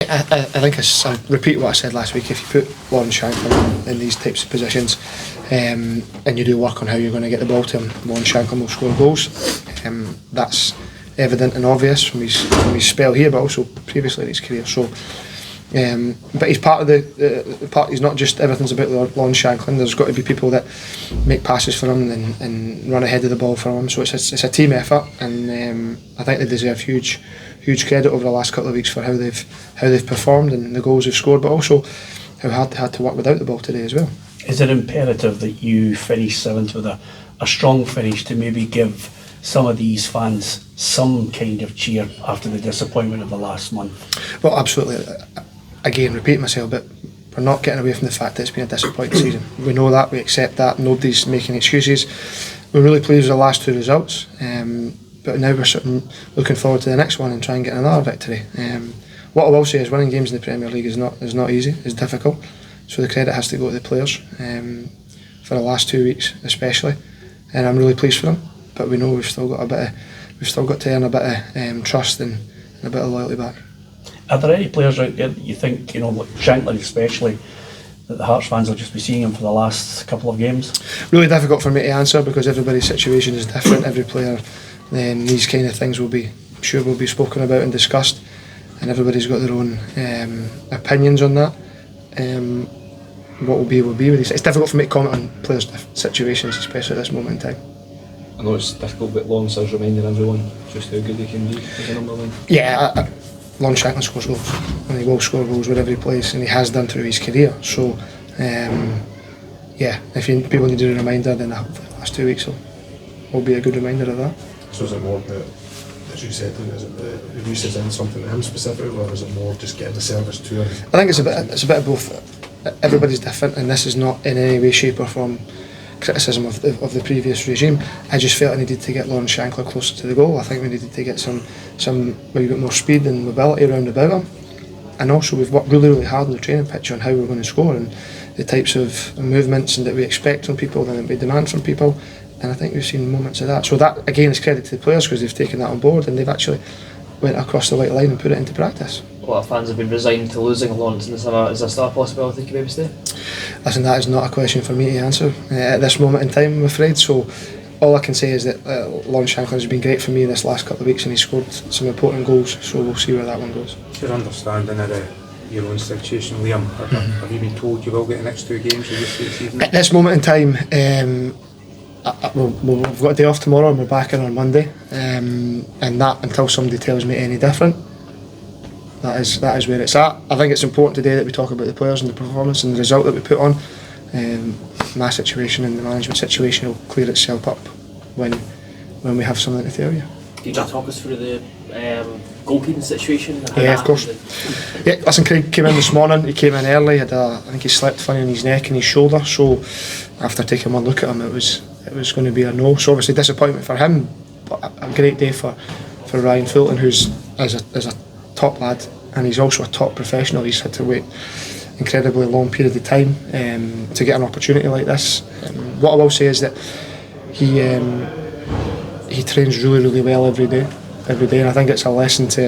I think I'll repeat what I said last week. If you put Lawre and Shankland in these types of positions, and you do work on how you're going to get the ball to him, Lawre and Shankland will score goals. That's evident and obvious from his spell here, but also previously in his career. So, but he's part of the part. He's not just everything's about Lawre and Shankland. There's got to be people that make passes for him and run ahead of the ball for him. So it's a team effort, and I think they deserve huge credit over the last couple of weeks for how they've performed and the goals they've scored, but also how hard they had to work without the ball today as well. Is it imperative that you finish seventh with a strong finish to maybe give some of these fans some kind of cheer after the disappointment of the last month? Well, absolutely. Again, repeat myself, but we're not getting away from the fact that it's been a disappointing season. We know that, we accept that, nobody's making excuses. We're really pleased with the last two results, but now we're sort of looking forward to the next one and try and get another victory. What I will say is winning games in the Premier League is not easy, it's difficult, so the credit has to go to the players for the last 2 weeks especially, and I'm really pleased for them, but we know we've still got to earn a bit of trust and a bit of loyalty back. Are there any players out there that you think, like Shankland especially, that the Hearts fans will just be seeing him for the last couple of games? Really difficult for me to answer because everybody's situation is different. Every player, these kind of things will be spoken about and discussed, and everybody's got their own opinions on that. What will be with these. It's difficult for me to comment on players' situations, especially at this moment in time. I know it's difficult, but Lawrence's reminding everyone just how good he can be as a number one. Yeah, Lawre Shankland scores goals, and he will score goals wherever he plays, and he has done through his career. So, if people need a reminder, then the last 2 weeks will be a good reminder of that. So is it more that, as you said, is it the use is in something to him specifically, or is it more just getting the service to him? I think it's a bit of both. Everybody's different, and this is not in any way, shape or form criticism of the previous regime. I just felt I needed to get Lawre Shankland closer to the goal. I think we needed to get some maybe a bit more speed and mobility around about him, and also we've worked really hard on the training pitch on how we're going to score and the types of movements and that we expect from people and that we demand from people, and I think we've seen moments of that. So that again is credit to the players because they've taken that on board and they've actually went across the white line and put it into practice. A lot of fans have been resigned to losing Lawrence in the summer. Is there still a possibility he could maybe stay? Listen, that is not a question for me to answer at this moment in time, I'm afraid. So all I can say is that Lawre Shankland has been great for me this last couple of weeks and he's scored some important goals, so we'll see where that one goes. Your understanding of your own situation, Liam, have you been told you will get the next 2 games of this season? At this moment in time, we've got a day off tomorrow and we're back in on Monday, and that, until somebody tells me any different, that is where it's at. I think it's important today that we talk about the players and the performance and the result that we put on. My situation and the management situation will clear itself up when we have something to tell you. Can you talk us through the goalkeeping situation? Yeah, of course. Yeah, listen, Craig came in this morning. He came in early. I think he slept funny on his neck and his shoulder. So after taking one look at him, it was going to be a no. So obviously disappointment for him, but a great day for Ryan Fulton, who's is a top lad, and he's also a top professional. He's had to wait incredibly long period of time to get an opportunity like this. What I will say is that he trains really well every day, and I think it's a lesson to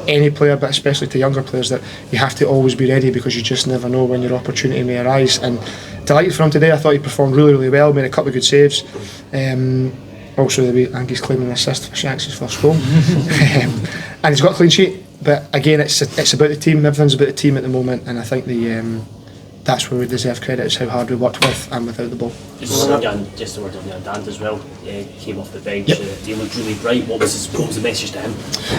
any player, but especially to younger players, that you have to always be ready because you just never know when your opportunity may arise. And delighted for him today. I thought he performed really well, made a couple of good saves. Also, I think he's claiming an assist for Shanks' first goal, and he's got a clean sheet. But again, it's about the team. Everything's about the team at the moment, and I think that's where we deserve credit. It's how hard we worked with and without the ball. Just a word on Yan Dhanda as well. Came off the bench. Yep. He looked really bright. What was the message to him?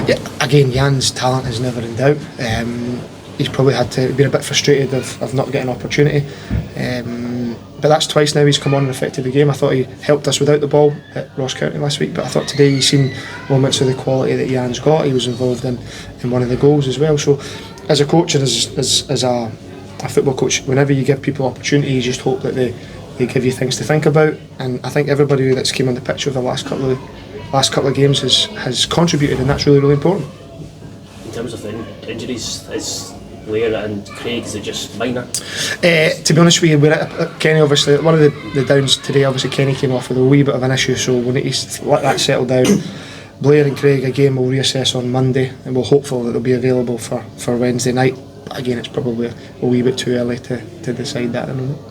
Yeah, again, Yan's talent is never in doubt. He's probably had to be a bit frustrated of not getting an opportunity. But that's twice now he's come on and affected the game. I thought he helped us without the ball at Ross County last week, but I thought today he's seen moments of the quality that Yan's got. He was involved in one of the goals as well. So as a coach and as a football coach, whenever you give people opportunity, you just hope that they give you things to think about. And I think everybody that's came on the pitch over the last couple of games has contributed, and that's really important. In terms of the injuries, is Lawre and Craig, is it just minor? To be honest with you, we're at Kenny. Obviously, one of the downs today, obviously Kenny came off with a wee bit of an issue, so we need to let that settle down. Blair and Craig again will reassess on Monday, and we're hopeful that they'll be available for Wednesday night. But again, it's probably a wee bit too early to decide that at the moment.